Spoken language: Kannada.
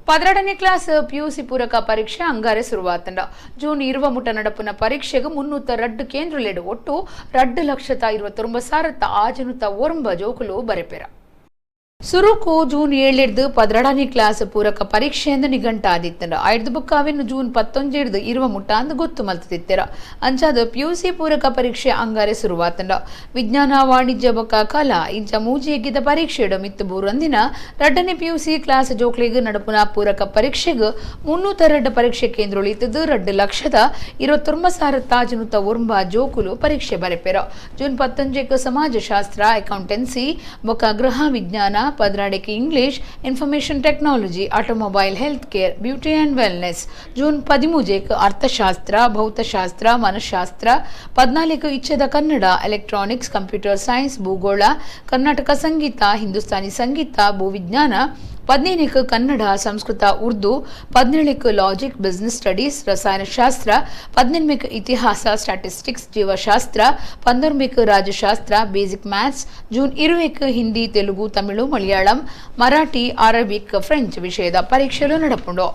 12ನೇ ಕ್ಲಾಸ್ PUC ಪೂರಕ ಪರೀಕ್ಷೆ ಅಂಗಾರೆ ಶುರುವಾತಂಡ ಜೂನ್ 20 ನಡಪುನ ಪರೀಕ್ಷೆಗೆ 302 ಕೇಂದ್ರಲೆಡು ಒಟ್ಟು 2,29,609 ಜೋಕುಲು ಬರೆಪೆರ ಸುರುಕು ಜೂನ್ 7 12ನೇ ಕ್ಲಾಸ್ ಪೂರಕ ಪರೀಕ್ಷೆಯಿಂದ ನಿಘಂಟಾದಿತ್ತಂಡ ಐದು ಬುಕ್ಕಾವೆನ್ನು ಜೂನ್ 11 20 ಅಂದು ಗೊತ್ತು ಮಲ್ತಿತ್ತೆರ ಅಂಚಾದ PUC ಪೂರಕ ಪರೀಕ್ಷೆ ಅಂಗಾರೆ ಶುರುವಾತಂಡ ವಿಜ್ಞಾನ ವಾಣಿಜ್ಯ ಬೊಕ್ಕ ಕಲಾ ಇಂಚ ಮೂಜಿಯಗಿದ್ದ ಪರೀಕ್ಷೆಡು ಮಿತ್ತು ಬೂರಂದಿನ 2ನೇ PUC ಕ್ಲಾಸ್ ಜೋಕ್ಲಿಗೆ ನಡಪುನ ಪೂರಕ ಪರೀಕ್ಷೆಗೆ 302 ಪರೀಕ್ಷೆ ಕೇಂದ್ರಗಳು ಇತ್ತದು 2,29,609 ಜೋಕುಲು ಪರೀಕ್ಷೆ ಬರೆಪೆರ ಜೂನ್ 11 ಸಮಾಜಶಾಸ್ತ್ರ ಅಕೌಂಟೆನ್ಸಿ ಬೊಕ್ಕ ಗೃಹ ವಿಜ್ಞಾನ 14 English information technology automobile health care beauty and wellness June 13 ಅರ್ಥಶಾಸ್ತ್ರ ಭೌತಶಾಸ್ತ್ರ ಮನಶಾಸ್ತ್ರ 14 ಇಚ್ಛೆದ ಕನ್ನಡ ಎಲೆಕ್ಟ್ರಾನಿಕ್ಸ್ ಕಂಪ್ಯೂಟರ್ ಸೈನ್ಸ್ ಭೂಗೋಳ ಕರ್ನಾಟಕ ಸಂಗೀತ ಹಿಂದೂಸ್ತಾನಿ ಸಂಗೀತ ಭೂವಿಜ್ಞಾನ 15 Kannada Sanskrit Urdu 17 logic business studies ರಸಾಯನಶಾಸ್ತ್ರ 18 ಇತಿಹಾಸ ಸ್ಟ್ಯಾಟಿಸ್ಟಿಕ್ಸ್ ಜೀವಶಾಸ್ತ್ರ 15 ರಾಜಶಾಸ್ತ್ರ basic maths June 20 Hindi Telugu Tamil Malayalam Marathi Arabic French ವಿಷಯದ ಪರೀಕ್ಷೆಗಳು ನಡಪುಂಡು.